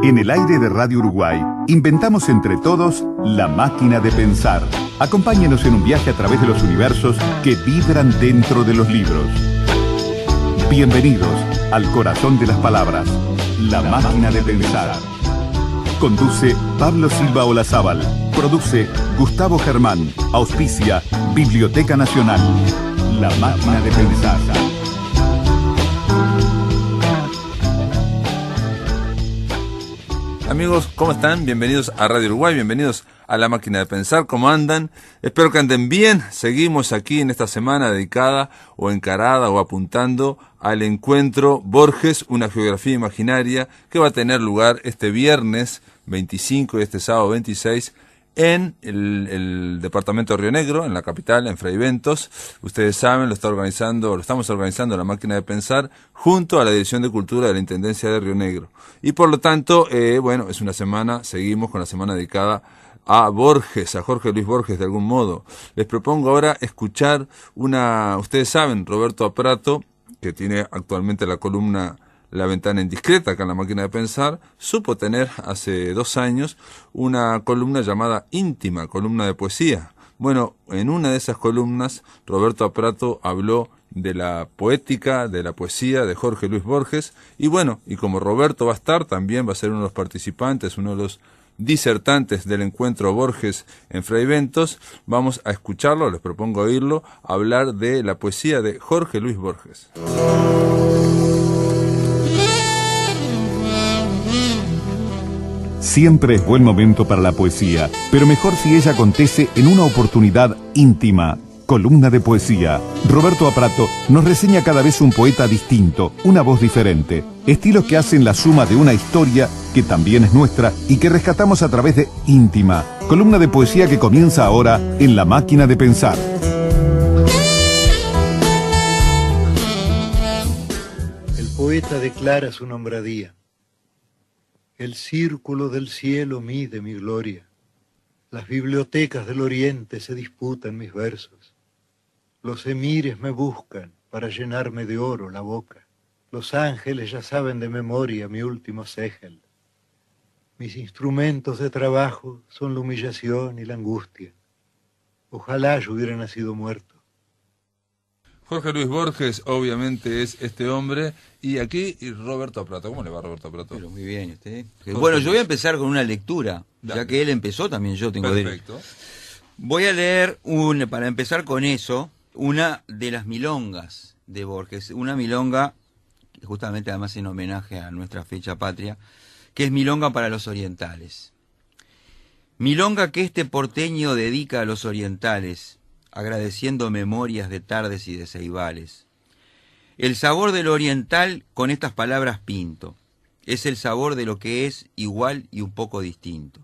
En el aire de Radio Uruguay, inventamos entre todos la máquina de pensar. Acompáñenos en un viaje a través de los universos que vibran dentro de los libros. Bienvenidos al corazón de las palabras, la máquina de pensar. Conduce Pablo Silva Olazábal. Produce Gustavo Germán. Auspicia Biblioteca Nacional. La máquina de pensar. Amigos, ¿cómo están? Bienvenidos a Radio Uruguay, bienvenidos a La Máquina de Pensar. ¿Cómo andan? Espero que anden bien. Seguimos aquí en esta semana dedicada o encarada o apuntando al encuentro Borges, una geografía imaginaria, que va a tener lugar este viernes 25 y este sábado 26 en el departamento de Río Negro, en la capital, en Fraiventos. Ustedes saben, lo estamos organizando La Máquina de Pensar junto a la Dirección de Cultura de la Intendencia de Río Negro. Y por lo tanto, es una semana, seguimos con la semana dedicada a Borges, a Jorge Luis Borges de algún modo. Les propongo ahora escuchar ustedes saben, Roberto Aprato, que tiene actualmente la columna La Ventana Indiscreta, acá en La Máquina de Pensar, supo tener hace 2 años una columna llamada Íntima, columna de poesía. Bueno, en una de esas columnas, Roberto Aprato habló de la poética, de la poesía de Jorge Luis Borges, y como Roberto va a estar, también va a ser uno de los participantes, uno de los disertantes del encuentro Borges en Fraiventos, vamos a escucharlo, les propongo oírlo, hablar de la poesía de Jorge Luis Borges. Siempre es buen momento para la poesía, pero mejor si ella acontece en una oportunidad íntima. Columna de poesía. Roberto Aprato nos reseña cada vez un poeta distinto, una voz diferente. Estilos que hacen la suma de una historia que también es nuestra y que rescatamos a través de Íntima. Columna de poesía que comienza ahora en La Máquina de Pensar. El poeta declara su nombradía. El círculo del cielo mide mi gloria. Las bibliotecas del oriente se disputan mis versos. Los emires me buscan para llenarme de oro la boca. Los ángeles ya saben de memoria mi último ségel. Mis instrumentos de trabajo son la humillación y la angustia. Ojalá yo hubiera nacido muerto. Jorge Luis Borges, obviamente, es este hombre. Y aquí, Roberto Aprato. ¿Cómo le va, Roberto Aprato? Pero muy bien, ¿usted? Bueno, yo voy a empezar con una lectura. Dale. Ya que él empezó, también yo tengo Perfecto. derecho. Voy a leer, para empezar con eso, una de las milongas de Borges. Una milonga, justamente además en homenaje a nuestra fecha patria, que es Milonga para los orientales. Milonga que este porteño dedica a los orientales, agradeciendo memorias de tardes y de ceibales. El sabor del oriental con estas palabras pinto. Es el sabor de lo que es igual y un poco distinto.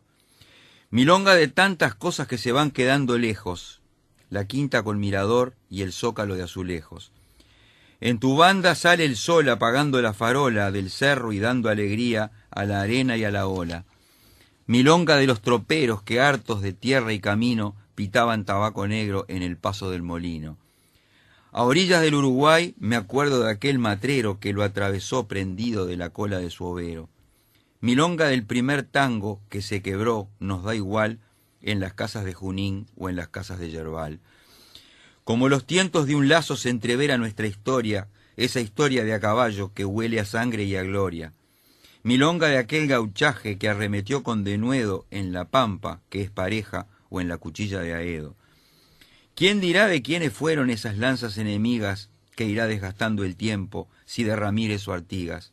Milonga de tantas cosas que se van quedando lejos. La quinta con mirador y el zócalo de azulejos. En tu banda sale el sol apagando la farola del cerro y dando alegría a la arena y a la ola. Milonga de los troperos que hartos de tierra y camino pitaban tabaco negro en el paso del molino. A orillas del Uruguay me acuerdo de aquel matrero que lo atravesó prendido de la cola de su overo. Milonga del primer tango que se quebró, nos da igual, en las casas de Junín o en las casas de Yerbal. Como los tientos de un lazo se entrevera nuestra historia, esa historia de a caballo que huele a sangre y a gloria. Milonga de aquel gauchaje que arremetió con denuedo en la pampa, que es pareja, o en la cuchilla de Aedo. ¿Quién dirá de quiénes fueron esas lanzas enemigas que irá desgastando el tiempo, si de Ramírez o Artigas?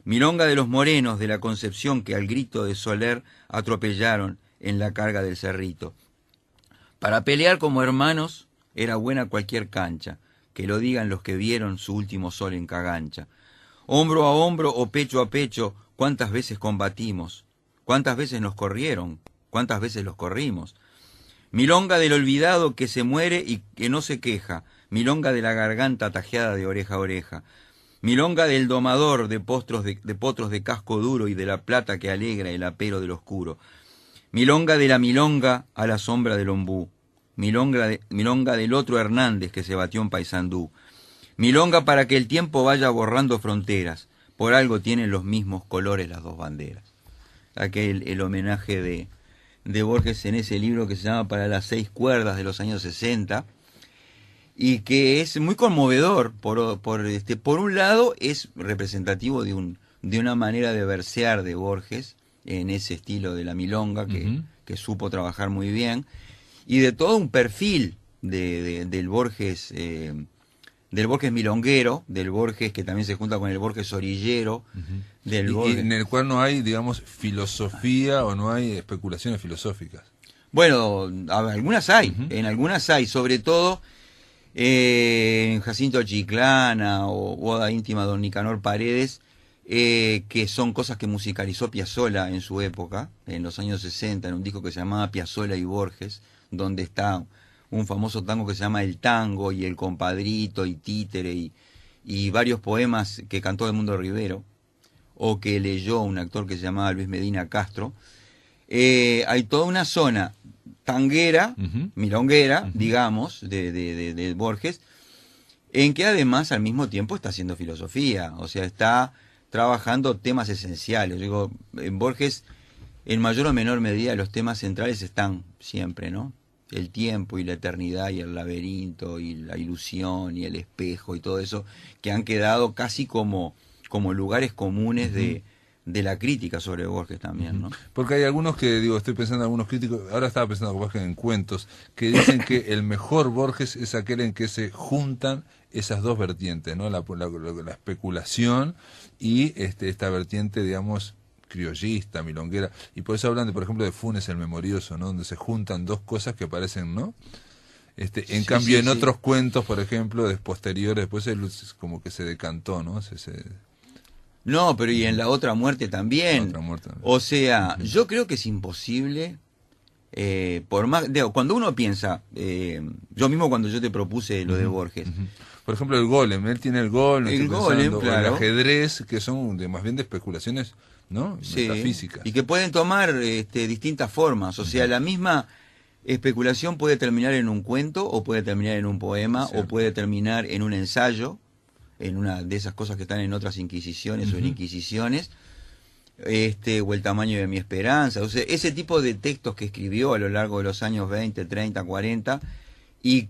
Milonga de los morenos de la Concepción que al grito de Soler atropellaron en la carga del Cerrito. Para pelear como hermanos era buena cualquier cancha, que lo digan los que vieron su último sol en Cagancha. Hombro a hombro o pecho a pecho, cuántas veces combatimos, cuántas veces nos corrieron, cuántas veces los corrimos. Milonga del olvidado que se muere y que no se queja, milonga de la garganta tajeada de oreja a oreja, milonga del domador de potros de casco duro y de la plata que alegra el apero del oscuro, milonga de la milonga a la sombra del ombú, milonga del otro Hernández que se batió en Paysandú, milonga para que el tiempo vaya borrando fronteras, por algo tienen los mismos colores las dos banderas. el homenaje de Borges en ese libro que se llama Para las 6 cuerdas, de los años 60, y que es muy conmovedor. Por un lado es representativo de una manera de versear de Borges en ese estilo de la milonga que supo trabajar muy bien, y de todo un perfil del Borges milonguero, del Borges que también se junta con el Borges orillero, del y en el cual no hay, digamos, filosofía o no hay especulaciones filosóficas. Bueno, algunas hay, en algunas hay, sobre todo en Jacinto Chiclana o Oda íntima de Don Nicanor Paredes, que son cosas que musicalizó Piazzolla en su época, en los años 60, en un disco que se llamaba Piazzolla y Borges, donde está un famoso tango que se llama El Tango, y El Compadrito, y Títere, y varios poemas que cantó Edmundo Rivero, o que leyó un actor que se llamaba Luis Medina Castro. Hay toda una zona tanguera, milonguera, digamos, de Borges, en que además al mismo tiempo está haciendo filosofía, o sea, está trabajando temas esenciales. Digo, en Borges, en mayor o menor medida, los temas centrales están siempre, ¿no? El tiempo y la eternidad y el laberinto y la ilusión y el espejo y todo eso, que han quedado casi como lugares comunes de la crítica sobre Borges también, ¿no? Porque hay algunos que, estoy pensando en algunos críticos, ahora estaba pensando Borges en cuentos, que dicen que el mejor Borges es aquel en que se juntan esas dos vertientes, ¿no? La especulación y esta vertiente, digamos, criollista, milonguera, y por eso hablan, por ejemplo, de Funes el Memorioso, ¿no? Donde se juntan dos cosas que parecen, ¿no? En cambio, en otros cuentos, por ejemplo, posteriores, después como que se decantó, ¿no? No, pero y en La Otra Muerte también. O sea, yo creo que es imposible, por más, cuando uno piensa, yo mismo cuando yo te propuse lo de Borges. Por ejemplo, el Golem, él tiene el Golem, claro. o el ajedrez, que son más bien de especulaciones, ¿no? Metafísicas. Y que pueden tomar distintas formas. O sea, la misma especulación puede terminar en un cuento, o puede terminar en un poema, o puede terminar en un ensayo, en una de esas cosas que están en otras inquisiciones o en inquisiciones, o El tamaño de mi esperanza. O sea, ese tipo de textos que escribió a lo largo de los años 20, 30, 40, y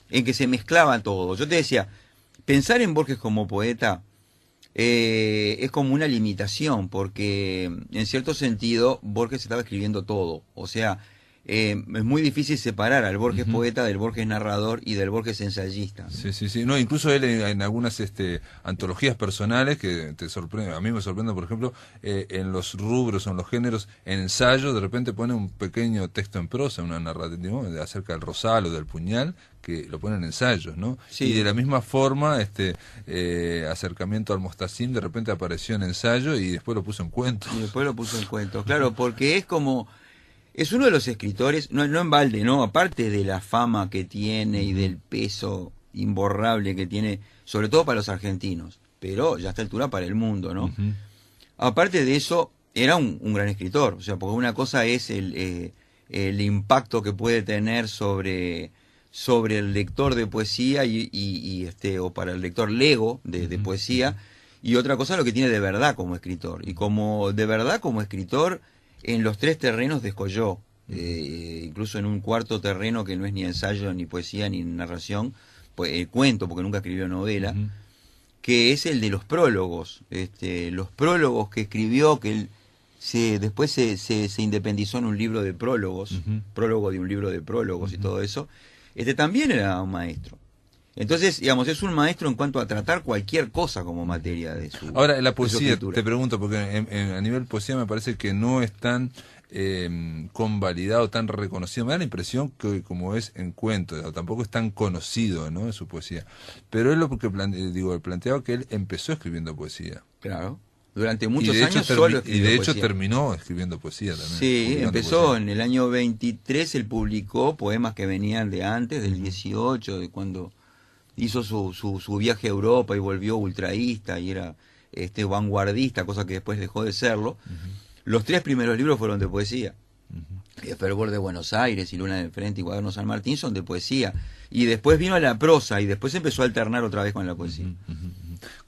en que se mezclaba todo. Yo te decía, pensar en Borges como poeta es como una limitación, porque en cierto sentido Borges estaba escribiendo todo. O sea, es muy difícil separar al Borges poeta del Borges narrador y del Borges ensayista. Sí. No, incluso él en algunas antologías personales que te sorprende, a mí me sorprende, por ejemplo, en los rubros o en los géneros, en ensayo, de repente pone un pequeño texto en prosa, una narrativa acerca del rosal o del puñal, que lo pone en ensayos, ¿no? Sí. Y de la misma forma, acercamiento al Mostacín, de repente apareció en ensayo y después lo puso en cuentos. Claro, porque es uno de los escritores, no en balde, ¿no? Aparte de la fama que tiene y del peso imborrable que tiene, sobre todo para los argentinos, pero ya a esta altura para el mundo, ¿no? Aparte de eso, era un gran escritor. O sea, porque una cosa es el impacto que puede tener sobre el lector de poesía o para el lector lego de poesía, y otra cosa lo que tiene de verdad como escritor. Y de verdad como escritor, en los tres terrenos descolló, incluso en un cuarto terreno que no es ni ensayo, ni poesía, ni narración, cuento, porque nunca escribió novela, que es el de los prólogos. Los prólogos que escribió, que él después se independizó en un libro de prólogos, prólogo de un libro de prólogos y todo eso. También era un maestro. Entonces, digamos, es un maestro en cuanto a tratar cualquier cosa como materia de su Ahora, la poesía, te pregunto, porque a nivel poesía me parece que no es tan convalidado, tan reconocido. Me da la impresión que como es en cuentos, tampoco es tan conocido, ¿no?, en su poesía. Pero es lo que planteaba que él empezó escribiendo poesía. Claro. Durante muchos años solo escribió y de hecho poesía. terminó escribiendo poesía también. Sí, empezó en el año 23, él publicó poemas que venían de antes, del 18, de cuando hizo su viaje a Europa y volvió ultraísta y era vanguardista, cosa que después dejó de serlo. Los tres primeros libros fueron de poesía. El Fervor de Buenos Aires y Luna de Frente y Cuaderno San Martín son de poesía. Y después vino la prosa y después empezó a alternar otra vez con la poesía.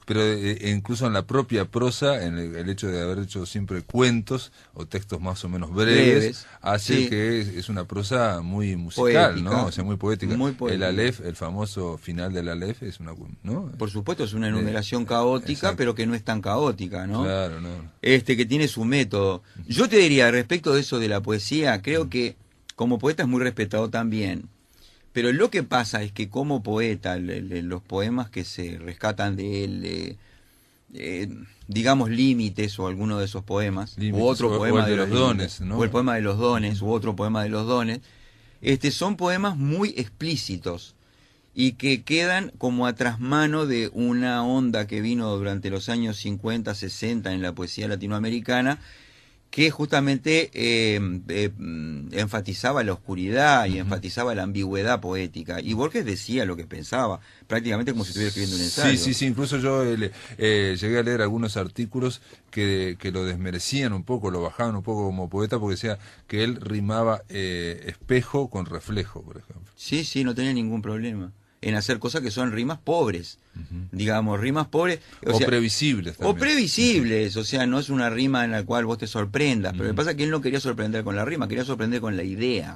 pero incluso en la propia prosa, en el hecho de haber hecho siempre cuentos o textos más o menos breves hace sí. que es una prosa muy musical, Poética, ¿no? O sea, muy poética. muy poética. El Aleph, el famoso final del Aleph es una, ¿no? Por supuesto, es una enumeración caótica, exacto. pero que no es tan caótica, ¿no? Claro, no. Que tiene su método. Yo te diría, respecto de eso de la poesía, creo que como poeta es muy respetado también. Pero lo que pasa es que como poeta, los poemas que se rescatan de él, digamos Límites o alguno de esos poemas, Límites, u otro poema o el de los dones, ¿no? o el poema de los dones, u otro poema de los dones, son poemas muy explícitos y que quedan como a trasmano de una onda que vino durante los años 50, 60 en la poesía latinoamericana, que justamente enfatizaba la oscuridad y enfatizaba la ambigüedad poética. Y Borges decía lo que pensaba, prácticamente como si estuviera escribiendo un ensayo. Sí, incluso yo llegué a leer algunos artículos que lo desmerecían un poco, lo bajaban un poco como poeta, porque decía que él rimaba espejo con reflejo, por ejemplo. Sí, no tenía ningún problema en hacer cosas que son rimas pobres, digamos, rimas pobres. O previsibles también. O previsibles, o sea, no es una rima en la cual vos te sorprendas, pero lo que pasa es que él no quería sorprender con la rima, quería sorprender con la idea.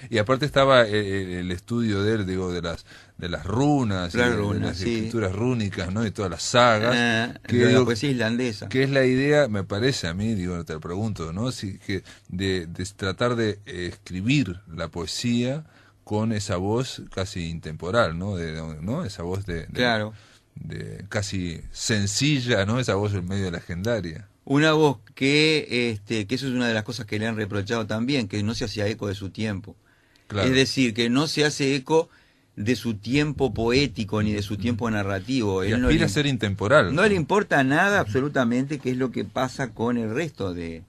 Y aparte estaba el estudio de él, digo, de las runas, de las escrituras rúnicas, ¿no? Y todas las sagas. De la poesía islandesa. Que es la idea, me parece a mí, digo, te lo pregunto, ¿no? Si, que de tratar de escribir la poesía con esa voz casi intemporal, ¿no? ¿No? Esa voz claro. de casi sencilla, ¿no? Esa voz medio legendaria. Una voz que eso es una de las cosas que le han reprochado también, que no se hacía eco de su tiempo. Claro. Es decir, que no se hace eco de su tiempo poético ni de su tiempo narrativo. Y aspira a ser intemporal. No le importa nada absolutamente qué es lo que pasa con el resto de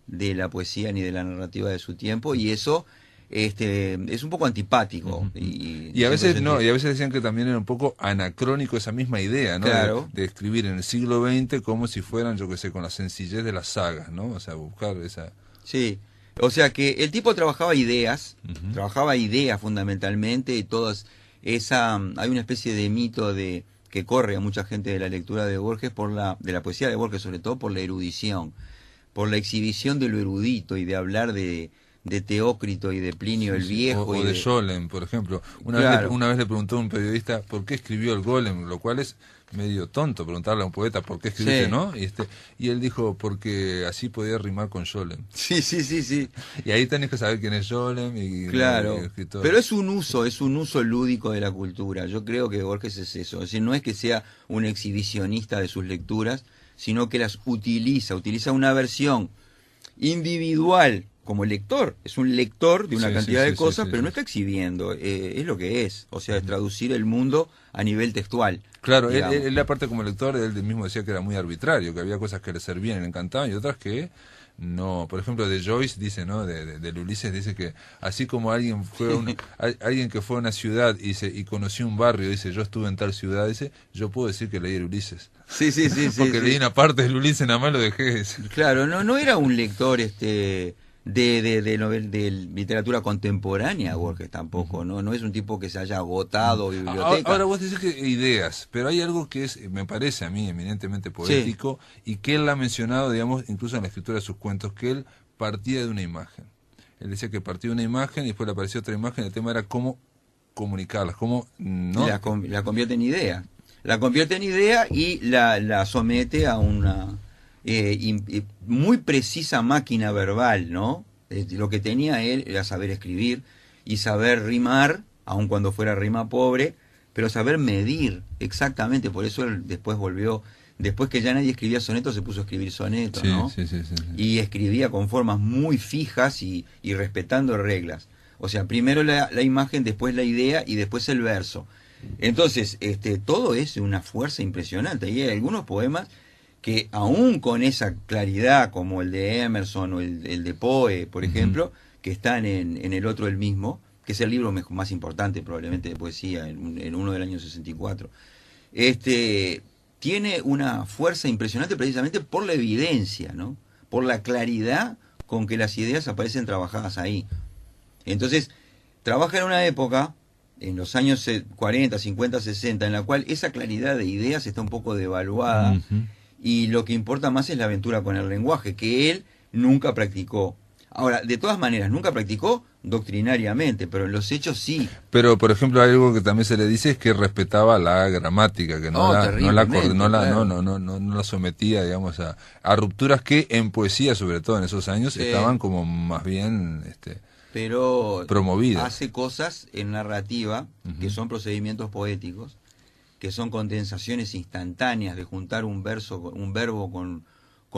la poesía ni de la narrativa de su tiempo, y eso es un poco antipático. Y a veces y a veces decían que también era un poco anacrónico esa misma idea, ¿no? Claro. De escribir en el siglo XX como si fueran, yo qué sé, con la sencillez de las sagas, ¿no? O sea, buscar esa... Sí, o sea que el tipo trabajaba ideas fundamentalmente, y todas hay una especie de mito que corre a mucha gente de la lectura de Borges, de la poesía de Borges, sobre todo por la erudición, por la exhibición de lo erudito y de hablar de Teócrito y de Plinio el Viejo. O de Scholem, por ejemplo. Una vez le preguntó a un periodista por qué escribió el Golem, lo cual es medio tonto preguntarle a un poeta por qué escribiste, ¿no? Y él dijo, porque así podía rimar con Scholem. Sí. Y ahí tenés que saber quién es Scholem y claro. Y pero es un uso lúdico de la cultura. Yo creo que Borges es eso. Es decir, no es que sea un exhibicionista de sus lecturas, sino que las utiliza una versión individual como lector. Es un lector de una cantidad de cosas, pero no está exhibiendo, es lo que es, o sea, es traducir el mundo a nivel textual. Claro, él aparte como lector, él mismo decía que era muy arbitrario, que había cosas que le servían y le encantaban y otras que no. Por ejemplo, de Joyce dice, ¿no? De Ulises dice que así como alguien alguien que fue a una ciudad y conoció un barrio, dice, yo estuve en tal ciudad, dice, yo puedo decir que leí el Ulises. Sí. Porque leí una parte del Ulises, nada más lo dejé de decir. Claro, no era un lector de literatura contemporánea, Borges tampoco, no es un tipo que se haya agotado biblioteca. Ahora vos decís que ideas, pero hay algo que me parece a mí eminentemente poético, y que él ha mencionado, digamos, incluso en la escritura de sus cuentos, que él partía de una imagen. Él decía que partía de una imagen y después le apareció otra imagen, el tema era cómo comunicarlas, cómo... ¿no? La convierte en idea. La convierte en idea y la somete a una... muy precisa máquina verbal, ¿no? Lo que tenía él era saber escribir y saber rimar, aun cuando fuera rima pobre, pero saber medir exactamente. Por eso él después después que ya nadie escribía sonetos, se puso a escribir sonetos, ¿no? Sí. Y escribía con formas muy fijas y respetando reglas. O sea, primero la imagen, después la idea y después el verso. Entonces, todo es una fuerza impresionante. Y hay algunos poemas que aún con esa claridad, como el de Emerson o el de Poe, por ejemplo, que están en el otro el mismo, que es el libro más importante probablemente de poesía, en uno del año 64, tiene una fuerza impresionante precisamente por la evidencia, ¿no? Por la claridad con que las ideas aparecen trabajadas ahí. Entonces, trabaja en una época en los años 40, 50, 60, en la cual esa claridad de ideas está un poco devaluada, y lo que importa más es la aventura con el lenguaje, que él nunca practicó. Ahora, de todas maneras, nunca practicó doctrinariamente, pero en los hechos sí. Pero, por ejemplo, algo que también se le dice es que respetaba la gramática, que no la sometía, digamos, a rupturas que en poesía, sobre todo en esos años, estaban como más bien pero promovidas. Hace cosas en narrativa que son procedimientos poéticos, que son condensaciones instantáneas de juntar un verbo con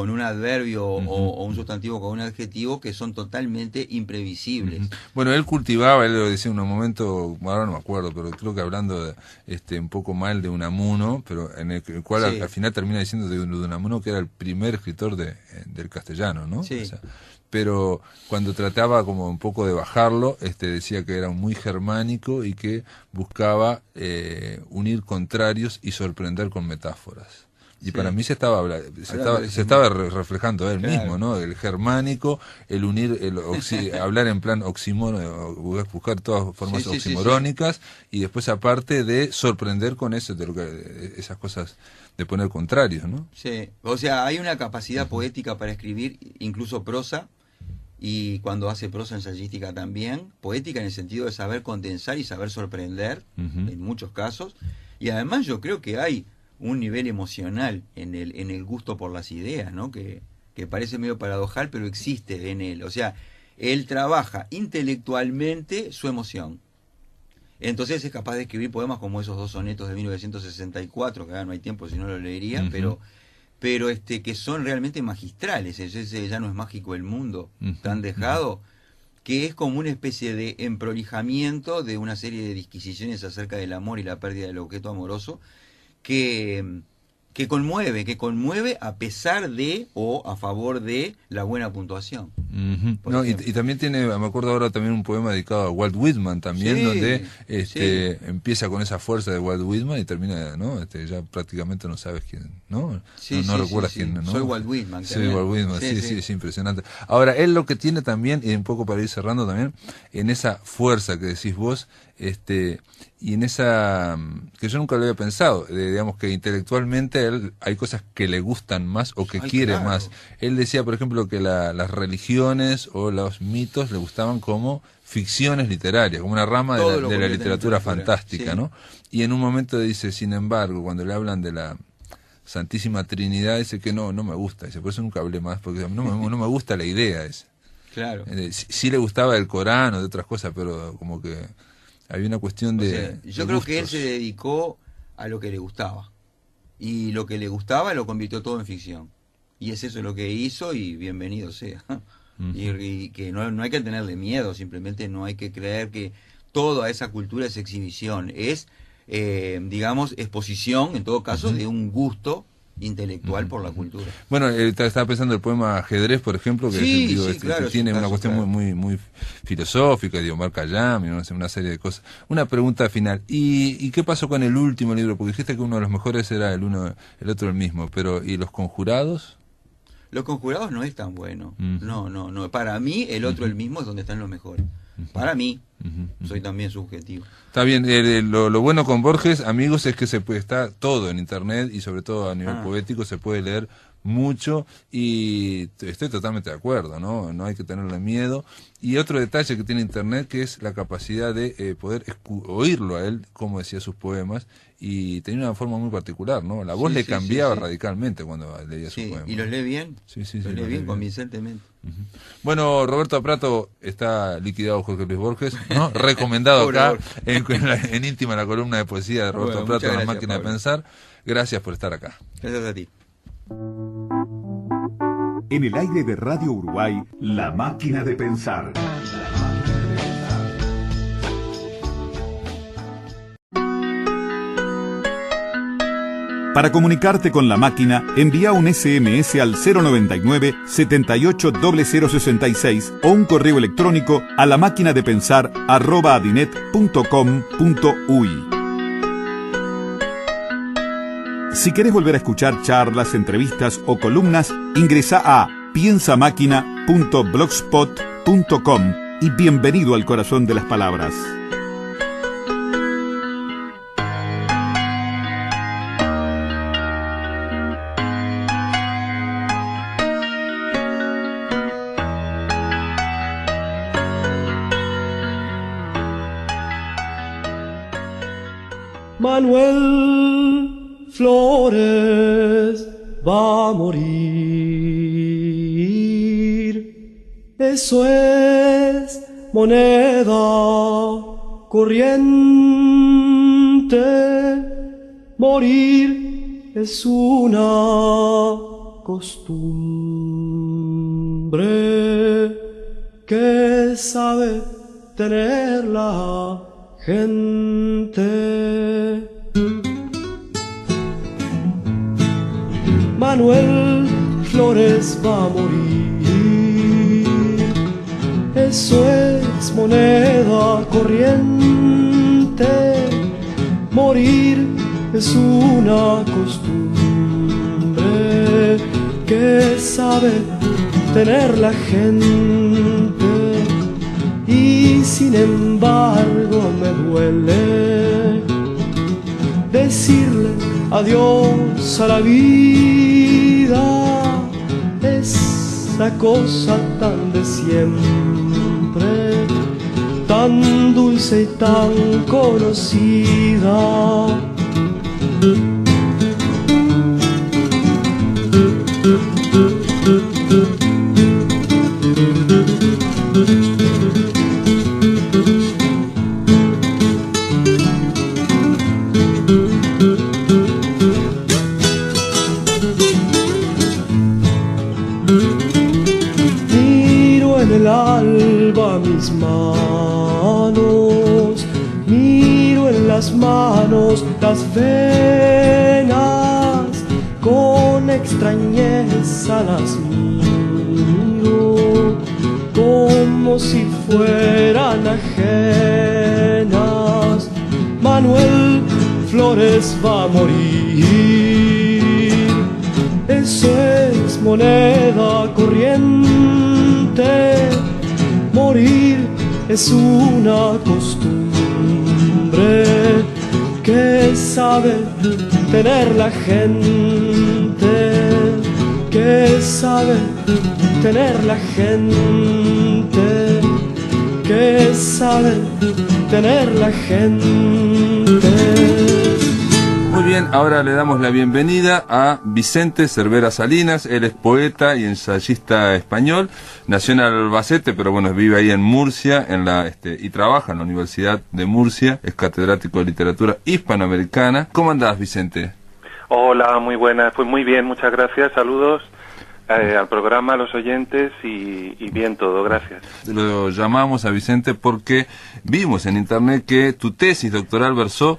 un adverbio o un sustantivo con un adjetivo, que son totalmente imprevisibles. Bueno, él cultivaba, él lo decía en un momento, ahora no me acuerdo, pero creo que hablando de, un poco mal de Unamuno, pero en el cual al final termina diciendo de Unamuno que era el primer escritor del castellano, ¿no? Sí. O sea, pero cuando trataba como un poco de bajarlo, decía que era muy germánico y que buscaba unir contrarios y sorprender con metáforas. Y para mí se estaba reflejando él mismo, ¿no? El germánico, el unir, hablar en plan oxímoron, buscar todas formas oximorónicas, y después aparte de sorprender con eso, esas cosas de poner contrarios, ¿no? Sí, o sea, hay una capacidad poética para escribir, incluso prosa, y cuando hace prosa ensayística también, poética en el sentido de saber condensar y saber sorprender, en muchos casos, y además yo creo que hay un nivel emocional en el gusto por las ideas, ¿no? Que parece medio paradojal, pero existe en él. O sea, él trabaja intelectualmente su emoción. Entonces es capaz de escribir poemas como esos 2 sonetos de 1964, que ahora no hay tiempo si no lo leería, pero que son realmente magistrales. Ese Ya no es mágico el mundo, tan dejado, que es como una especie de emprolijamiento de una serie de disquisiciones acerca del amor y la pérdida del objeto amoroso, que conmueve a pesar de o a favor de la buena puntuación. No, y también tiene, me acuerdo ahora también un poema dedicado a Walt Whitman también, donde empieza con esa fuerza de Walt Whitman y termina, ¿no? Ya prácticamente no sabes quién, ¿no? No recuerdas quién, ¿no? Soy Walt Whitman. Soy Walt Whitman, sí, es impresionante. Ahora, él lo que tiene también, y un poco para ir cerrando también, en esa fuerza que decís vos, y en esa, que yo nunca lo había pensado, digamos que intelectualmente él, hay cosas que le gustan más o que quiere más. Él decía, por ejemplo, que las religiones o los mitos le gustaban como ficciones literarias, como una rama de la literatura fantástica, ¿no? Y en un momento dice, sin embargo, cuando le hablan de la Santísima Trinidad, dice que no me gusta, dice, por eso nunca hablé más, porque no me gusta la idea esa. Claro. Sí le gustaba el Corán o de otras cosas, pero como que había una cuestión yo creo que él se dedicó a lo que le gustaba, y lo que le gustaba lo convirtió todo en ficción, y es eso lo que hizo, y bienvenido sea. Y que no hay que tenerle miedo, simplemente no hay que creer que toda esa cultura es exhibición, es digamos exposición en todo caso de un gusto intelectual por la cultura. Bueno, estaba pensando el poema Ajedrez, por ejemplo, que claro, tiene una cuestión muy filosófica, de Omar Khayyam, una serie de cosas. Una pregunta final, ¿y qué pasó con el último libro? Porque dijiste que uno de los mejores era el otro el mismo, pero ¿y Los Conjurados? Los Conjurados no es tan bueno. No. Para mí, el otro el mismo es donde están los mejores. Para mí, soy también subjetivo. Está bien, lo bueno con Borges, amigos, es que está todo en internet, y sobre todo a nivel poético se puede leer mucho, y estoy totalmente de acuerdo, no hay que tenerle miedo. Y otro detalle que tiene internet, que es la capacidad de poder oírlo a él, cómo decía sus poemas, y tenía una forma muy particular, ¿no? La voz le cambiaba radicalmente cuando leía sus poemas. ¿Y los lee bien? Sí, los lee bien, convincentemente. Bueno, Roberto Prato, está liquidado Jorge Luis Borges, ¿no? Recomendado acá en Íntima, la columna de poesía de Roberto Prato, en La Máquina de Pensar. Gracias por estar acá. Gracias a ti. En el aire de Radio Uruguay, La Máquina de Pensar. Para comunicarte con La Máquina, envía un SMS al 099-780066 o un correo electrónico a lamaquinadepensar@adinet.com.uy. Si querés volver a escuchar charlas, entrevistas o columnas, ingresa a piensamáquina.blogspot.com y bienvenido al corazón de las palabras. Manuel Flores va a morir. Eso es moneda corriente. Morir es una costumbre que sabe tener la gente. Manuel Flores va a morir. Eso es moneda corriente. Morir es una costumbre que sabe tener la gente. Y sin embargo me duele decirle adiós a la vida, esa cosa tan de siempre, tan dulce y tan conocida. Mis manos, miro en las manos las venas, con extrañeza las miro, como si fueran ajenas. Manuel Flores va a morir, eso es moneda corriente. Morir es una costumbre que sabe tener la gente, que sabe tener la gente, que sabe tener la gente. Muy bien, ahora le damos la bienvenida a Vicente Cervera Salinas. Él es poeta y ensayista español. Nació en Albacete, pero bueno, vive ahí en Murcia y trabaja en la Universidad de Murcia. Es catedrático de literatura hispanoamericana. ¿Cómo andás, Vicente? Hola, muy buenas. Pues muy bien, muchas gracias. Saludos al programa, a los oyentes y bien todo, gracias. Lo llamamos a Vicente porque vimos en internet que tu tesis doctoral versó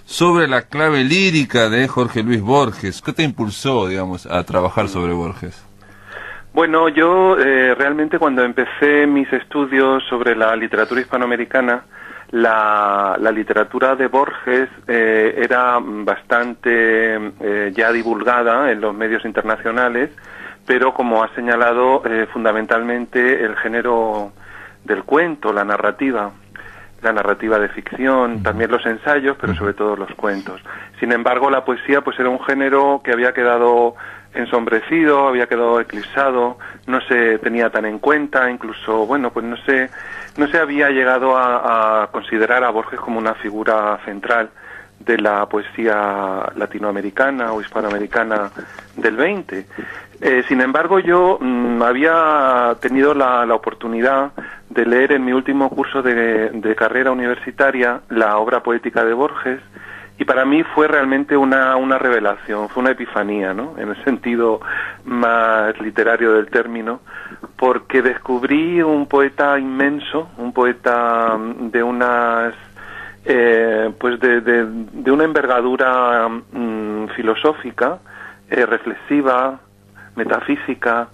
sobre la clave lírica de Jorge Luis Borges. ¿Qué te impulsó, digamos, a trabajar sobre Borges? Bueno, yo realmente cuando empecé mis estudios sobre la literatura hispanoamericana, la literatura de Borges era bastante ya divulgada en los medios internacionales, pero como ha señalado, fundamentalmente el género del cuento, la narrativa de ficción, también los ensayos, pero sobre todo los cuentos. Sin embargo, la poesía pues era un género que había quedado ensombrecido, había quedado eclipsado, no se tenía tan en cuenta, incluso, bueno, pues no se había llegado a considerar a Borges como una figura central de la poesía latinoamericana o hispanoamericana del 20. Sin embargo, yo había tenido la oportunidad de leer en mi último curso de carrera universitaria la obra poética de Borges, y para mí fue realmente una revelación, fue una epifanía, ¿no?, en el sentido más literario del término, porque descubrí un poeta inmenso, un poeta de unas pues de una envergadura filosófica, reflexiva, metafísica,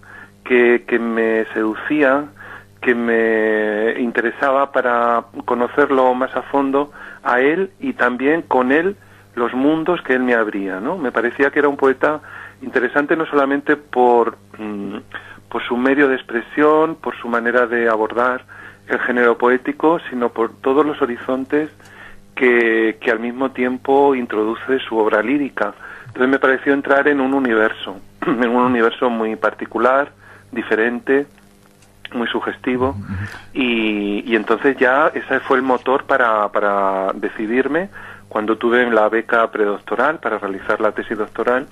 que me seducía, que me interesaba para conocerlo más a fondo a él y también con él los mundos que él me abría, ¿no? Me parecía que era un poeta interesante no solamente por su medio de expresión, por su manera de abordar el género poético, sino por todos los horizontes que al mismo tiempo introduce su obra lírica. Entonces me pareció entrar en un universo muy particular, diferente, muy sugestivo, y entonces ya ese fue el motor para decidirme cuando tuve la beca predoctoral para realizar la tesis doctoral,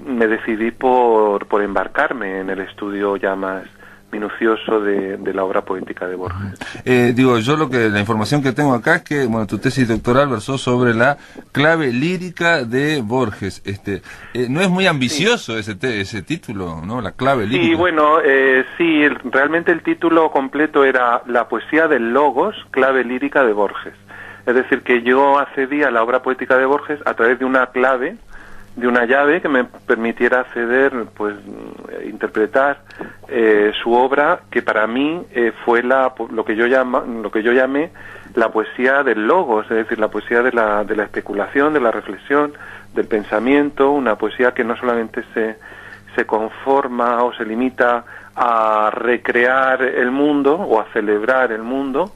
me decidí por embarcarme en el estudio ya más minucioso de la obra poética de Borges. La información que tengo acá es que, bueno, tu tesis doctoral versó sobre la clave lírica de Borges. ¿No es muy ambicioso ese título, no? La clave lírica. Sí, bueno, realmente el título completo era La poesía del logos, clave lírica de Borges. Es decir, que yo accedí a la obra poética de Borges a través de una clave, de una llave que me permitiera acceder, pues, interpretar su obra, que para mí fue lo que yo llamé la poesía del logos, es decir, la poesía de la especulación, de la reflexión, del pensamiento, una poesía que no solamente se conforma o se limita a recrear el mundo o a celebrar el mundo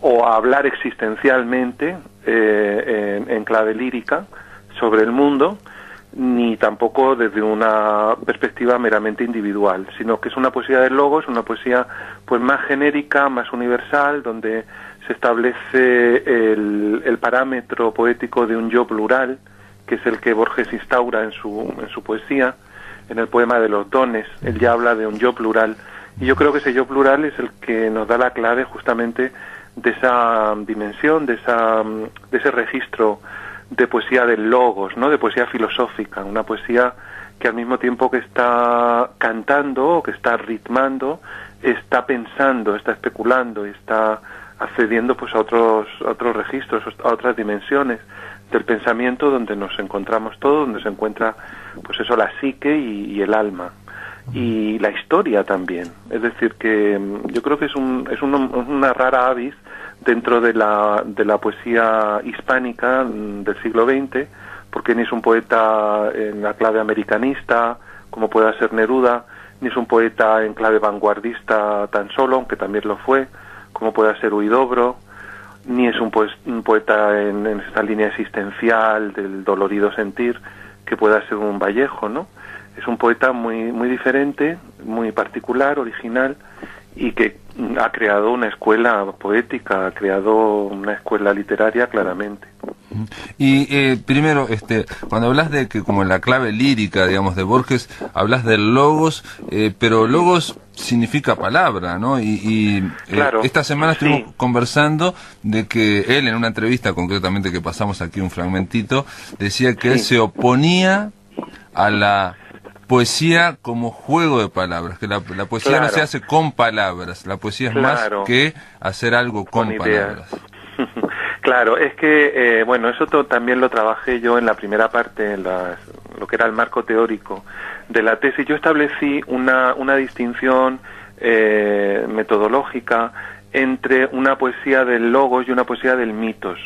o a hablar existencialmente en clave lírica sobre el mundo, ni tampoco desde una perspectiva meramente individual, sino que es una poesía del logos, una poesía pues más genérica, más universal, donde se establece el parámetro poético de un yo plural, que es el que Borges instaura en su poesía, en el poema de los dones. Él ya habla de un yo plural, y yo creo que ese yo plural es el que nos da la clave justamente de esa dimensión, de ese registro de poesía del logos, ¿no? De poesía filosófica, una poesía que al mismo tiempo que está cantando o que está ritmando, está pensando, está especulando, está accediendo pues a otros registros, a otras dimensiones del pensamiento donde nos encontramos todos, donde se encuentra pues eso, la psique y el alma y la historia también. Es decir, que yo creo que es una rara avis dentro de la poesía hispánica del siglo XX, porque ni es un poeta en la clave americanista, como pueda ser Neruda, ni es un poeta en clave vanguardista tan solo, aunque también lo fue, como pueda ser Huidobro, ni es un poeta en esta línea existencial del dolorido sentir, que pueda ser un Vallejo, ¿no? Es un poeta muy, muy diferente, muy particular, original, y que ha creado una escuela poética, ha creado una escuela literaria claramente. Y primero, cuando hablas de que como la clave lírica, digamos, de Borges, hablas del logos, pero logos significa palabra, ¿no? Claro, esta semana estuvimos sí. conversando de que él, en una entrevista concretamente que pasamos aquí un fragmentito, decía que él se oponía a la poesía como juego de palabras, que la poesía no se hace con palabras, la poesía es más que hacer algo con palabras. Claro, es que, bueno, eso también lo trabajé yo en la primera parte, en lo que era el marco teórico de la tesis. Yo establecí una distinción metodológica entre una poesía del logos y una poesía del mitos,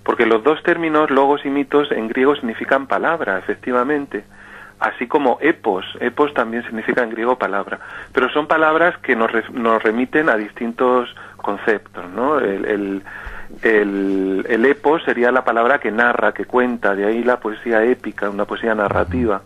porque los dos términos, logos y mitos, en griego significan palabra, efectivamente, así como epos también significa en griego palabra, pero son palabras que nos remiten a distintos conceptos, ¿no? El epos sería la palabra que narra, que cuenta, de ahí la poesía épica, una poesía narrativa.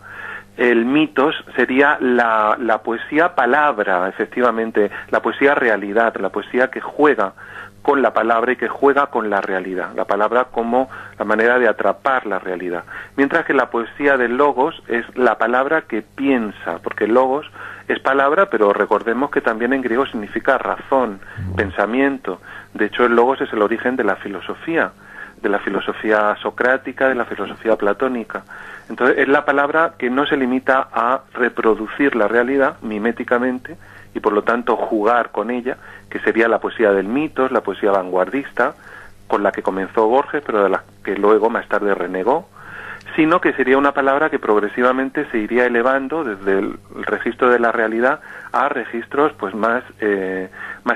El mitos sería la poesía palabra, efectivamente, la poesía realidad, la poesía que juega con la palabra y que juega con la realidad, la palabra como la manera de atrapar la realidad. Mientras que la poesía del logos es la palabra que piensa, porque el logos es palabra, pero recordemos que también en griego significa razón, pensamiento. De hecho, el logos es el origen de la filosofía socrática, de la filosofía platónica. Entonces, es la palabra que no se limita a reproducir la realidad miméticamente y por lo tanto jugar con ella, que sería la poesía del mitos, la poesía vanguardista, con la que comenzó Borges, pero de la que luego más tarde renegó, sino que sería una palabra que progresivamente se iría elevando desde el registro de la realidad a registros pues más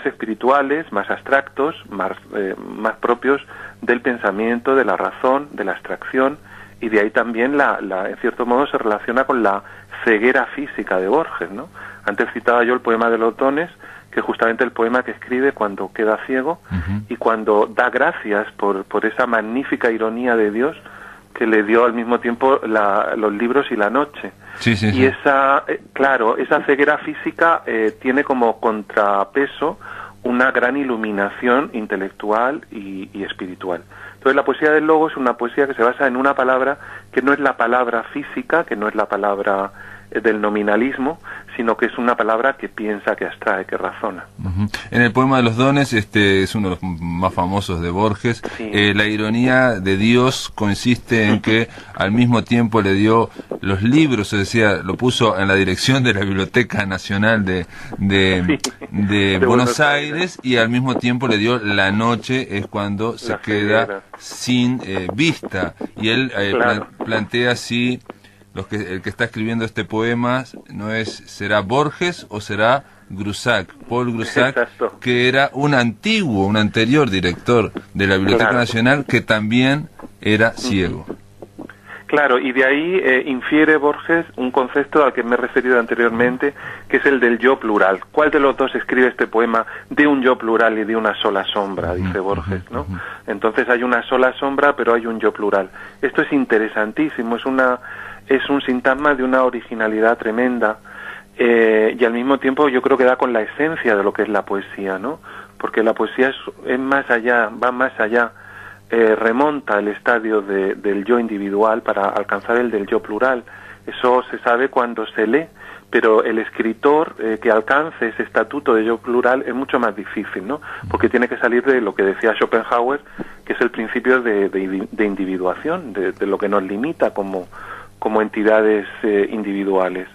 espirituales, más abstractos, más propios del pensamiento, de la razón, de la abstracción, y de ahí también en cierto modo se relaciona con la ceguera física de Borges, ¿no? Antes citaba yo el poema de los dones, que es justamente el poema que escribe cuando queda ciego y cuando da gracias por esa magnífica ironía de Dios que le dio al mismo tiempo los libros y la noche. Y esa ceguera física tiene como contrapeso una gran iluminación intelectual y espiritual. Entonces la poesía del logo es una poesía que se basa en una palabra que no es la palabra física, que no es la palabra del nominalismo, sino que es una palabra que piensa, que abstrae, que razona. En el poema de los dones, es uno de los más famosos de Borges, Sí. La ironía de Dios consiste en que al mismo tiempo le dio los libros, es decir, lo puso en la dirección de la Biblioteca Nacional de Buenos Aires, y al mismo tiempo le dio la noche, es cuando se queda ceguera. sin vista, y él Claro. plantea así, el que está escribiendo este poema será Borges o será Grusac, Paul Grusac, Exacto. que era un anterior director de la Biblioteca Claro. Nacional, que también era ciego. Claro, y de ahí infiere Borges un concepto al que me he referido anteriormente, que es el del yo plural. ¿Cuál de los dos escribe este poema de un yo plural y de una sola sombra? Dice Borges, ¿no? Entonces hay una sola sombra, pero hay un yo plural. Esto es interesantísimo, es un sintagma de una originalidad tremenda, y al mismo tiempo yo creo que da con la esencia de lo que es la poesía, ¿no? Porque la poesía es más allá, va más allá, remonta el estadio del yo individual para alcanzar el del yo plural. Eso se sabe cuando se lee, pero el escritor que alcance ese estatuto de yo plural es mucho más difícil, ¿no? Porque tiene que salir de lo que decía Schopenhauer, que es el principio de individuación, de lo que nos limita como entidades individuales.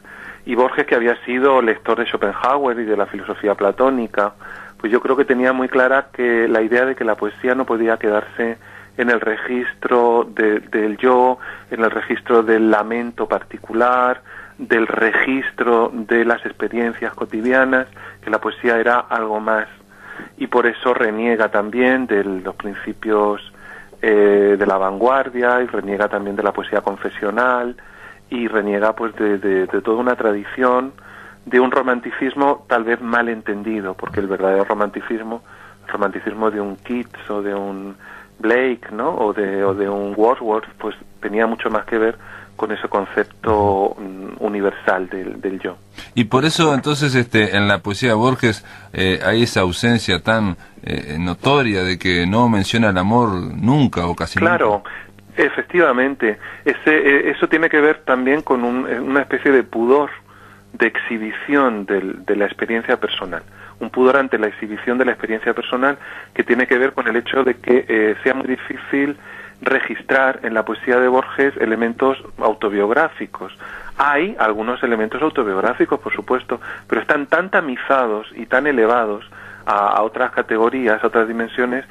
Y Borges, que había sido lector de Schopenhauer y de la filosofía platónica, pues yo creo que tenía muy clara que la idea de que la poesía no podía quedarse en el registro del yo, en el registro del lamento particular, del registro de las experiencias cotidianas, que la poesía era algo más. Y por eso reniega también de los principios de la vanguardia, y reniega también de la poesía confesional, y reniega pues de toda una tradición, de un romanticismo tal vez mal entendido, porque el verdadero romanticismo, el romanticismo de un Keats o de un Blake, ¿no? o de un Wordsworth, pues tenía mucho más que ver con ese concepto universal del yo. Y por eso entonces en la poesía de Borges hay esa ausencia tan notoria de que no menciona el amor nunca o casi nunca. Claro, efectivamente. Eso tiene que ver también con una especie de pudor de exhibición de la experiencia personal. Un pudor ante la exhibición de la experiencia personal que tiene que ver con el hecho de que sea muy difícil registrar en la poesía de Borges elementos autobiográficos. Hay algunos elementos autobiográficos, por supuesto, pero están tan tamizados y tan elevados a otras categorías, a otras dimensiones,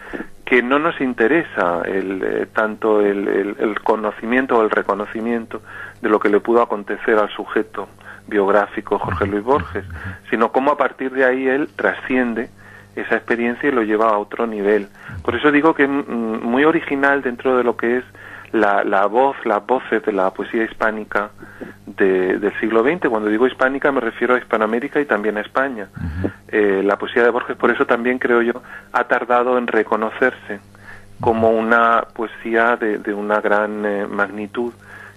que no nos interesa tanto el conocimiento o el reconocimiento de lo que le pudo acontecer al sujeto biográfico Jorge Luis Borges, sino cómo a partir de ahí él trasciende esa experiencia y lo lleva a otro nivel. Por eso digo que es muy original dentro de lo que es las voces de la poesía hispánica del siglo XX. Cuando digo hispánica me refiero a Hispanoamérica y también a España. La poesía de Borges, por eso también creo yo, ha tardado en reconocerse como una poesía de una gran magnitud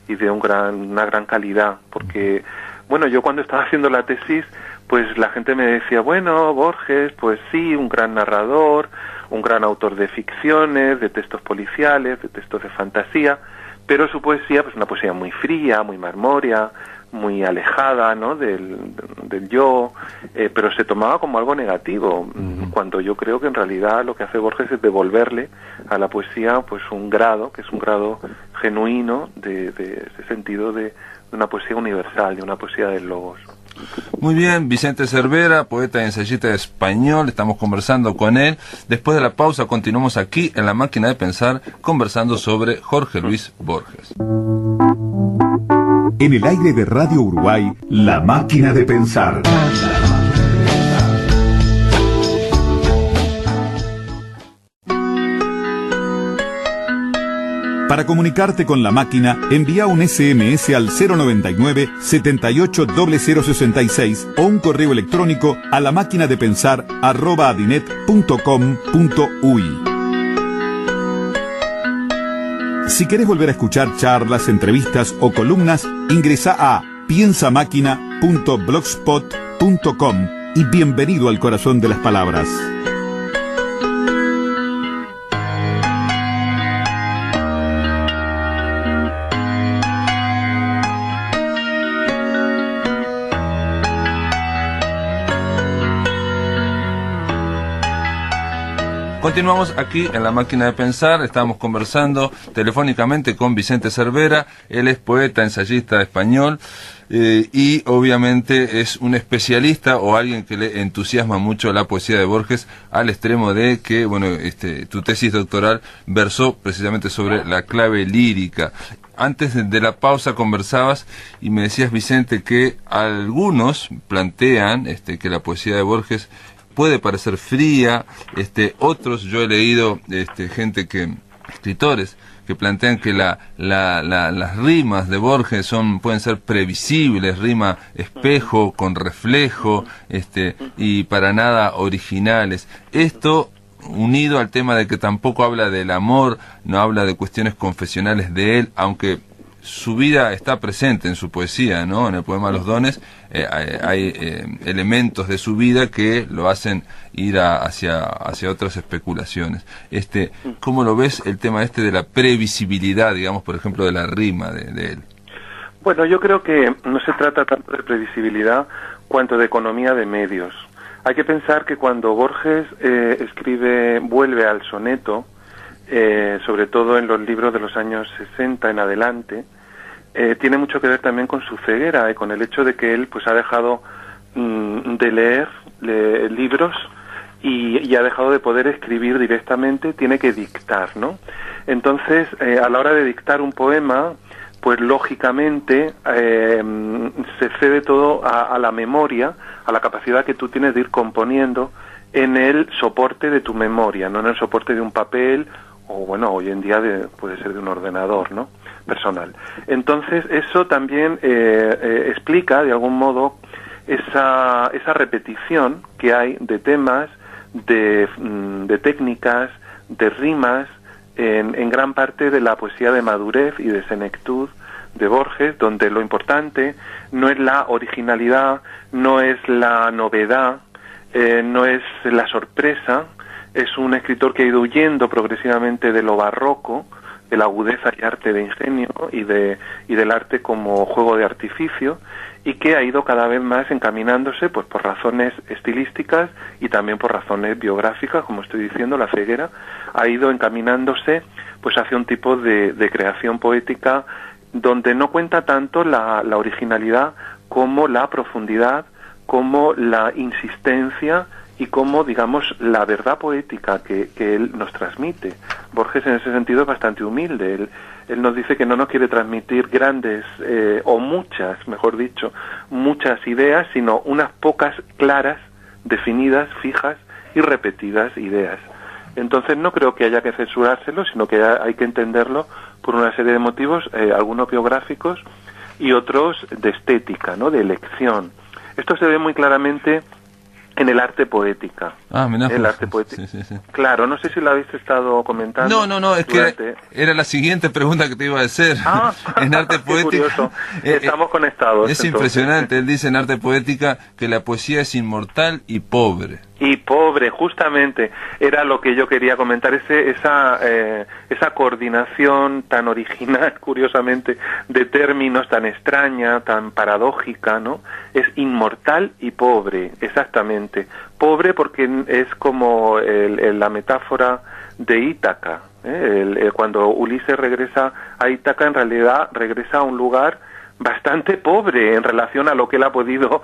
y de una gran calidad, porque bueno, yo cuando estaba haciendo la tesis, pues la gente me decía, bueno, Borges, pues sí, un gran narrador, un gran autor de ficciones, de textos policiales, de textos de fantasía, pero su poesía, pues una poesía muy fría, muy marmórea, muy alejada, ¿no?, del yo, pero se tomaba como algo negativo, cuando yo creo que en realidad lo que hace Borges es devolverle a la poesía, pues un grado, que es un grado genuino de ese sentido de una poesía universal, de una poesía del logos. Muy bien, Vicente Cervera, poeta y ensayista español, estamos conversando con él. Después de la pausa continuamos aquí en La Máquina de Pensar, conversando sobre Jorge Luis Borges. En el aire de Radio Uruguay, La Máquina de Pensar. Para comunicarte con la máquina, envía un SMS al 099-780066 o un correo electrónico a lamaquinadepensar@adinet.com.uy. Si querés volver a escuchar charlas, entrevistas o columnas, ingresa a piensamáquina.blogspot.com y bienvenido al corazón de las palabras. Continuamos aquí en La Máquina de Pensar. Estamos conversando telefónicamente con Vicente Cervera. Él es poeta, ensayista español y obviamente es un especialista o alguien que le entusiasma mucho la poesía de Borges, al extremo de que, bueno, tu tesis doctoral versó precisamente sobre la clave lírica. Antes de la pausa conversabas y me decías, Vicente, que algunos plantean que la poesía de Borges puede parecer fría, otros, yo he leído escritores que plantean que las rimas de Borges pueden ser previsibles, rima espejo con reflejo, y para nada originales. Esto unido al tema de que tampoco habla del amor, no habla de cuestiones confesionales de él, aunque su vida está presente en su poesía, ¿no? En el poema Los Dones hay elementos de su vida que lo hacen ir hacia otras especulaciones. ¿Cómo lo ves el tema de la previsibilidad, digamos, por ejemplo, de la rima de él? Bueno, yo creo que no se trata tanto de previsibilidad cuanto de economía de medios. Hay que pensar que cuando Borges vuelve al soneto, sobre todo en los libros de los años 60 en adelante, tiene mucho que ver también con su ceguera y con el hecho de que él pues ha dejado de leer libros y ha dejado de poder escribir directamente, tiene que dictar, ¿no? Entonces, a la hora de dictar un poema, pues lógicamente se cede todo a la memoria, a la capacidad que tú tienes de ir componiendo en el soporte de tu memoria, no en el soporte de un papel, o bueno, hoy en día puede ser de un ordenador, ¿no?, personal. Entonces, eso también explica, de algún modo, esa repetición que hay de temas, de técnicas, de rimas, en gran parte de la poesía de madurez y de senectud de Borges, donde lo importante no es la originalidad, no es la novedad, no es la sorpresa. Es un escritor que ha ido huyendo progresivamente de lo barroco, de la agudeza y arte de ingenio y del arte como juego de artificio, y que ha ido cada vez más encaminándose pues por razones estilísticas y también por razones biográficas, como estoy diciendo, la ceguera, ha ido encaminándose pues hacia un tipo de creación poética donde no cuenta tanto la originalidad como la profundidad, como la insistencia y como, digamos, la verdad poética que él nos transmite. Borges en ese sentido es bastante humilde. Él nos dice que no nos quiere transmitir grandes, o muchas, mejor dicho, muchas ideas, sino unas pocas claras, definidas, fijas y repetidas ideas. Entonces no creo que haya que censurárselo, sino que hay que entenderlo por una serie de motivos, algunos biográficos y otros de estética, ¿no?, de elección. Esto se ve muy claramente en el arte poética. El arte poético. Sí. Claro, no sé si lo habéis estado comentando. No, es que era la siguiente pregunta que te iba a hacer. En arte poética. Curioso. Estamos conectados. Es impresionante. Él dice en arte poética que la poesía es inmortal y pobre. Y pobre, justamente, era lo que yo quería comentar, esa coordinación tan original, curiosamente, de términos tan extraña, tan paradójica, ¿no? Es inmortal y pobre, exactamente. Pobre porque es como la metáfora de Ítaca, cuando Ulises regresa a Ítaca, en realidad regresa a un lugar bastante pobre en relación a lo que él ha podido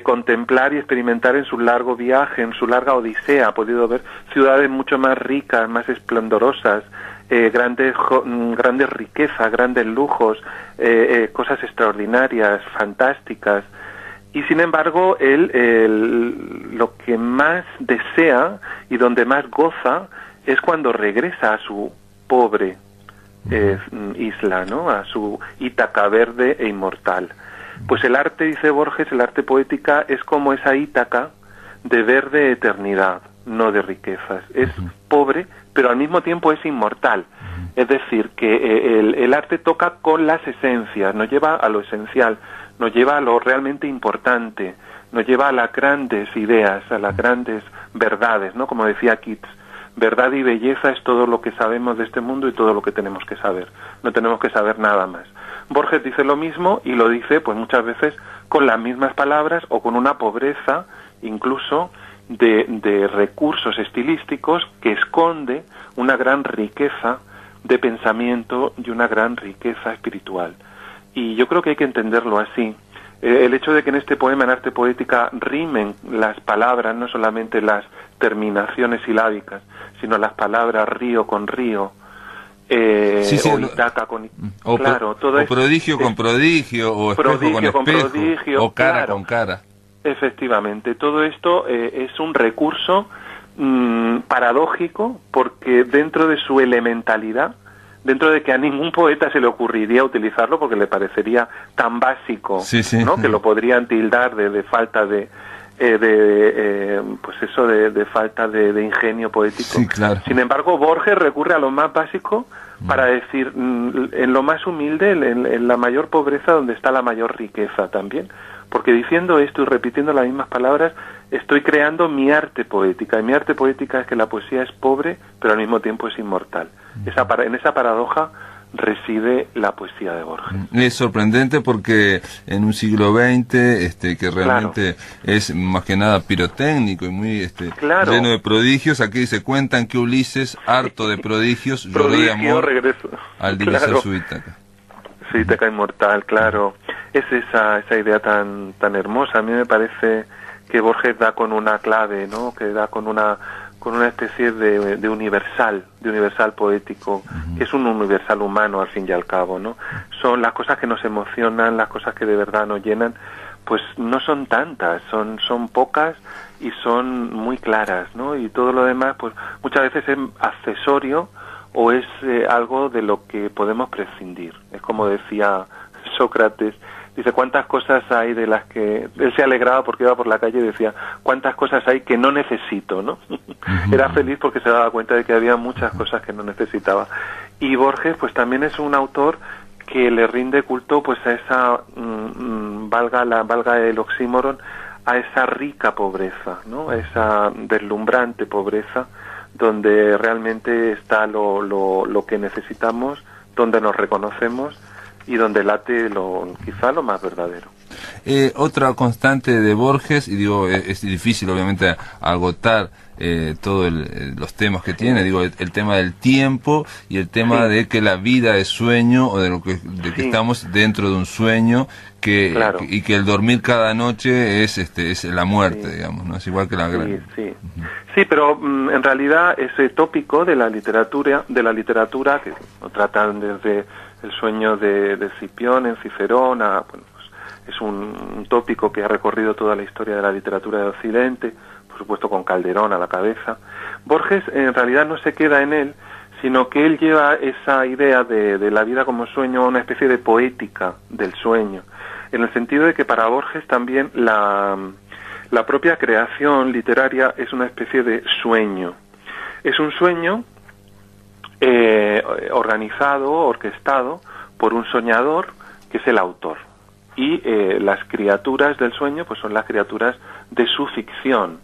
contemplar y experimentar en su largo viaje, en su larga odisea. Ha podido ver ciudades mucho más ricas, más esplendorosas, grandes riquezas, grandes lujos, cosas extraordinarias, fantásticas. Y sin embargo, él lo que más desea y donde más goza es cuando regresa a su pobre isla, ¿no?, a su Ítaca verde e inmortal. Pues el arte, dice Borges, el arte poética es como esa Ítaca de verde eternidad, no de riquezas. Es pobre, pero al mismo tiempo es inmortal. Es decir, que el arte toca con las esencias, nos lleva a lo esencial, nos lleva a lo realmente importante, nos lleva a las grandes ideas, a las grandes verdades, ¿no?, como decía Keats. Verdad y belleza es todo lo que sabemos de este mundo y todo lo que tenemos que saber. No tenemos que saber nada más. Borges dice lo mismo y lo dice pues muchas veces con las mismas palabras o con una pobreza incluso de recursos estilísticos que esconde una gran riqueza de pensamiento y una gran riqueza espiritual. Y yo creo que hay que entenderlo así. El hecho de que en este poema, en arte poética, rimen las palabras, no solamente las terminaciones silábicas, sino las palabras río con río, o Itaca con... claro, todo o prodigio con prodigio, o espejo con espejo, prodigio, o cara claro, con cara. Efectivamente, todo esto es un recurso paradójico, porque dentro de su elementalidad, dentro de que a ningún poeta se le ocurriría utilizarlo porque le parecería tan básico, ¿no? Que lo podrían tildar de falta de pues eso, de falta de ingenio poético. Sí, claro. Sin embargo, Borges recurre a lo más básico para decir, en lo más humilde, en la mayor pobreza, donde está la mayor riqueza también. Porque diciendo esto y repitiendo las mismas palabras, estoy creando mi arte poética. Y mi arte poética es que la poesía es pobre, pero al mismo tiempo es inmortal. En esa paradoja reside la poesía de Borges. Es sorprendente porque en un siglo XX que realmente es más que nada pirotécnico y muy lleno de prodigios, aquí se cuentan que Ulises, harto de prodigios, lloró de amor al divisar su Ítaca. Su Ítaca inmortal, claro. Es esa idea tan hermosa. A mí me parece que Borges da con una clave, ¿no? Que da con una especie de universal poético, que es un universal humano al fin y al cabo, ¿no? Son las cosas que nos emocionan, las cosas que de verdad nos llenan, pues no son tantas, son pocas y son muy claras, ¿no? Y todo lo demás, pues muchas veces es accesorio o es algo de lo que podemos prescindir. Es como decía Sócrates, dice, ¿cuántas cosas hay de las que... Él se alegraba porque iba por la calle y decía, ¿cuántas cosas hay que no necesito, no? Era feliz porque se daba cuenta de que había muchas cosas que no necesitaba. Y Borges, pues también es un autor que le rinde culto, pues a esa, valga el oxímoron, a esa rica pobreza, ¿no? A esa deslumbrante pobreza, donde realmente está lo que necesitamos, donde nos reconocemos, y donde late quizá lo más verdadero. Otra constante de Borges, y digo, es difícil obviamente agotar todos los temas que tiene, digo, el tema del tiempo y el tema de que la vida es sueño, o que estamos dentro de un sueño, y que el dormir cada noche es la muerte, digamos, ¿no? Es igual que la gran... Sí, pero en realidad ese tópico de la literatura que lo tratan desde el sueño de Escipión en Cicerón, pues es un tópico que ha recorrido toda la historia de la literatura de Occidente, por supuesto con Calderón a la cabeza. Borges en realidad no se queda en él, sino que él lleva esa idea de la vida como sueño a una especie de poética del sueño, en el sentido de que para Borges también la propia creación literaria es una especie de sueño. Es un sueño organizado, orquestado por un soñador que es el autor. Y las criaturas del sueño pues son las criaturas de su ficción.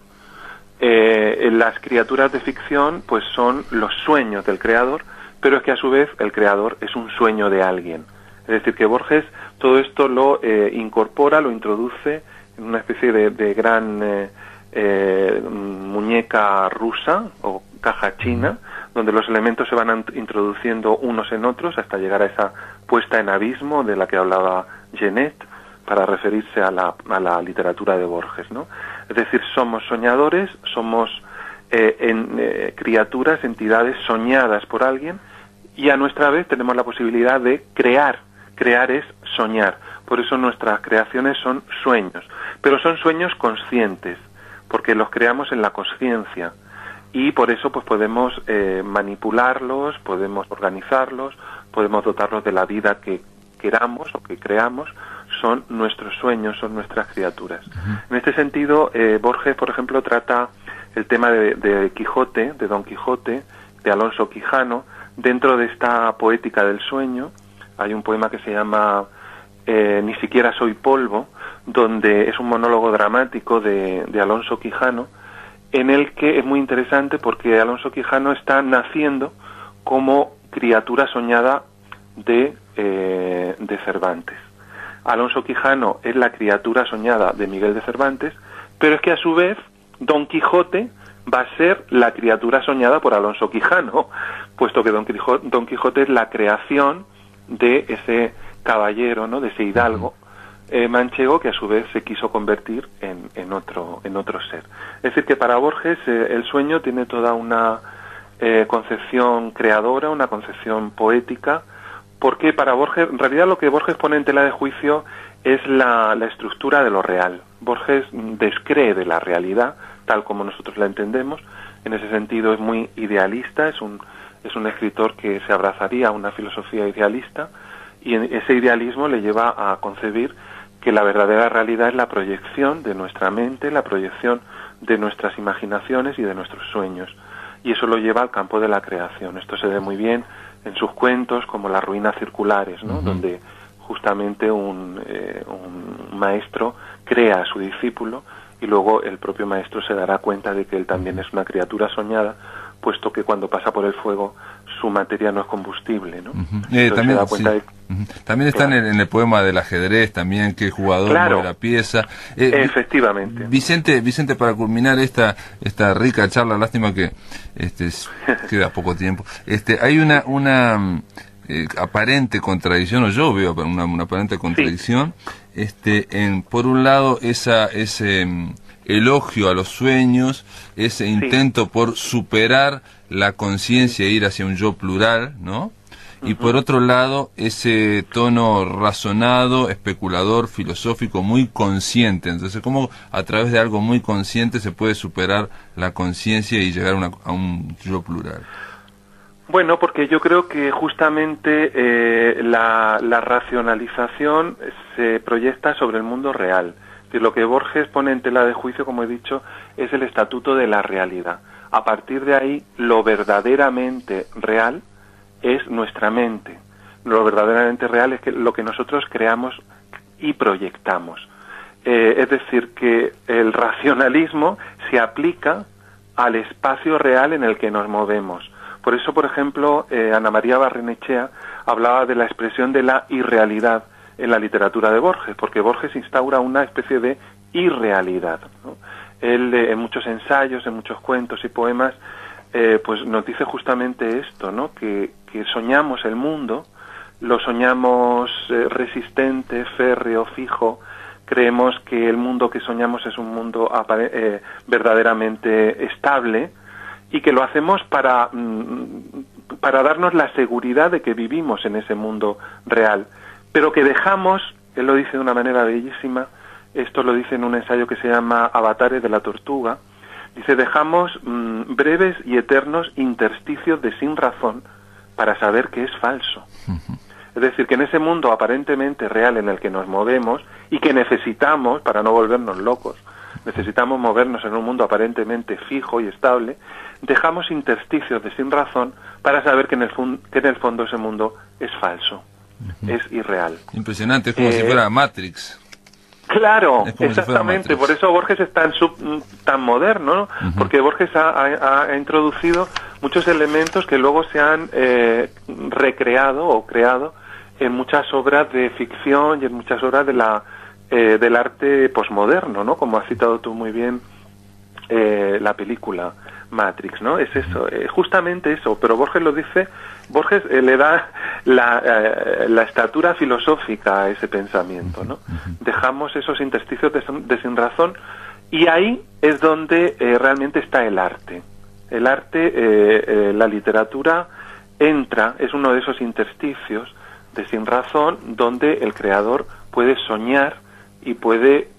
Las criaturas de ficción pues son los sueños del creador, pero es que a su vez el creador es un sueño de alguien. Es decir, que Borges todo esto lo incorpora, lo introduce en una especie de gran muñeca rusa o caja china, donde los elementos se van introduciendo unos en otros hasta llegar a esa puesta en abismo de la que hablaba Genet, para referirse a la literatura de Borges, ¿no? Es decir, somos soñadores, somos criaturas, entidades soñadas por alguien, y a nuestra vez tenemos la posibilidad de crear. Crear es soñar. Por eso nuestras creaciones son sueños. Pero son sueños conscientes, porque los creamos en la consciencia. Y por eso pues podemos manipularlos, podemos organizarlos, podemos dotarlos de la vida que queramos o que creamos. Son nuestros sueños, son nuestras criaturas. En este sentido, Borges, por ejemplo, trata el tema de Quijote, de Don Quijote, de Alonso Quijano. Dentro de esta poética del sueño hay un poema que se llama Ni siquiera soy polvo, donde es un monólogo dramático de Alonso Quijano, en el que es muy interesante porque Alonso Quijano está naciendo como criatura soñada de Cervantes. Alonso Quijano es la criatura soñada de Miguel de Cervantes, pero es que a su vez Don Quijote va a ser la criatura soñada por Alonso Quijano, puesto que Don Quijote es la creación de ese caballero, ¿no? De ese hidalgo manchego que a su vez se quiso convertir en otro ser. Es decir, que para Borges el sueño tiene toda una concepción creadora, una concepción poética, porque para Borges, en realidad lo que Borges pone en tela de juicio es la estructura de lo real. Borges descree de la realidad tal como nosotros la entendemos. En ese sentido es muy idealista, es un escritor que se abrazaría a una filosofía idealista, y ese idealismo le lleva a concebir que la verdadera realidad es la proyección de nuestra mente, la proyección de nuestras imaginaciones y de nuestros sueños, y eso lo lleva al campo de la creación. Esto se ve muy bien en sus cuentos como Las ruinas circulares, ¿no? Donde justamente un maestro crea a su discípulo, y luego el propio maestro se dará cuenta de que él también es una criatura soñada, puesto que cuando pasa por el fuego su materia no es combustible, ¿no? También, se da cuenta de... También está en el poema del ajedrez, también, que el jugador mueve la pieza. Efectivamente. Vicente, para culminar esta rica charla, lástima que queda poco tiempo. Hay una aparente contradicción, o yo veo una aparente contradicción, por un lado ese elogio a los sueños, ese intento por superar la conciencia e ir hacia un yo plural, ¿no? Y por otro lado, ese tono razonado, especulador, filosófico, muy consciente. Entonces, ¿cómo a través de algo muy consciente se puede superar la conciencia y llegar a un yo plural? Bueno, porque yo creo que justamente la racionalización se proyecta sobre el mundo real. Que lo que Borges pone en tela de juicio, como he dicho, es el estatuto de la realidad. A partir de ahí, lo verdaderamente real es nuestra mente. Lo verdaderamente real es lo que nosotros creamos y proyectamos. Es decir, que el racionalismo se aplica al espacio real en el que nos movemos. Por eso, por ejemplo, Ana María Barrenechea hablaba de la expresión de la irrealidad en la literatura de Borges, porque Borges instaura una especie de irrealidad, ¿no? Él, en muchos ensayos, en muchos cuentos y poemas, pues nos dice justamente esto, ¿no? Que soñamos el mundo, lo soñamos resistente, férreo, fijo. Creemos que el mundo que soñamos es un mundo verdaderamente estable, y que lo hacemos para darnos la seguridad de que vivimos en ese mundo real, pero que dejamos, él lo dice de una manera bellísima, esto lo dice en un ensayo que se llama Avatares de la Tortuga, dice, dejamos breves y eternos intersticios de sin razón para saber que es falso. Es decir, que en ese mundo aparentemente real en el que nos movemos y que necesitamos, para no volvernos locos, necesitamos movernos en un mundo aparentemente fijo y estable, dejamos intersticios de sin razón para saber que en el fondo ese mundo es falso, es irreal. Impresionante, es como si fuera Matrix. Claro, exactamente, por eso Borges es tan moderno, ¿no? Porque Borges ha introducido muchos elementos que luego se han recreado o creado en muchas obras de ficción y en muchas obras del arte posmoderno, ¿no? Como has citado tú muy bien la película Matrix, ¿no? Es eso, justamente eso, pero Borges lo dice, Borges le da la estatura filosófica a ese pensamiento, ¿no? Dejamos esos intersticios de sin razón, y ahí es donde realmente está el arte. El arte, la literatura es uno de esos intersticios de sin razón donde el creador puede soñar y puede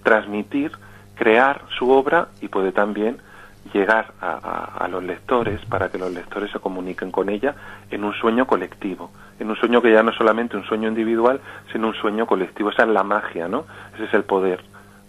transmitir, crear su obra, y puede también llegar a los lectores para que los lectores se comuniquen con ella en un sueño colectivo, en un sueño que ya no es solamente un sueño individual, sino un sueño colectivo. Esa es la magia, ¿no? Ese es el poder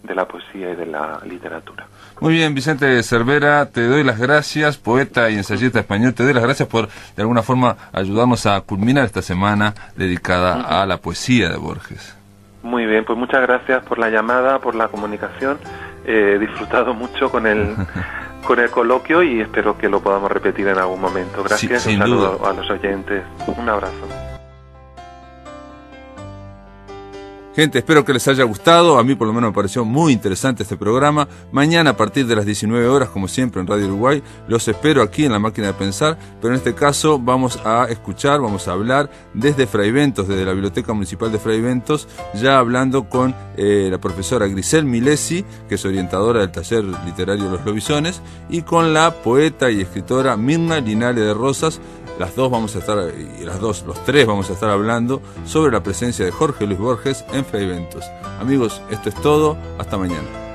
de la poesía y de la literatura. Muy bien, Vicente Cervera, te doy las gracias, poeta y ensayista español, te doy las gracias por, de alguna forma, ayudarnos a culminar esta semana dedicada a la poesía de Borges. Muy bien, pues muchas gracias por la llamada, por la comunicación. He disfrutado mucho con el coloquio y espero que lo podamos repetir en algún momento. Gracias, sí, un saludo duda a los oyentes. Un abrazo. Gente, espero que les haya gustado. A mí por lo menos me pareció muy interesante este programa. Mañana a partir de las 19 horas, como siempre en Radio Uruguay, los espero aquí en La Máquina de Pensar, pero en este caso vamos a escuchar, vamos a hablar desde Fraiventos, desde la Biblioteca Municipal de Fraiventos, ya hablando con la profesora Grisel Milesi, que es orientadora del taller literario Los Lobisones, y con la poeta y escritora Mirna Linale de Rosas. Las dos vamos a estar, los tres vamos a estar hablando sobre la presencia de Jorge Luis Borges en Fraiventos. Amigos, esto es todo. Hasta mañana.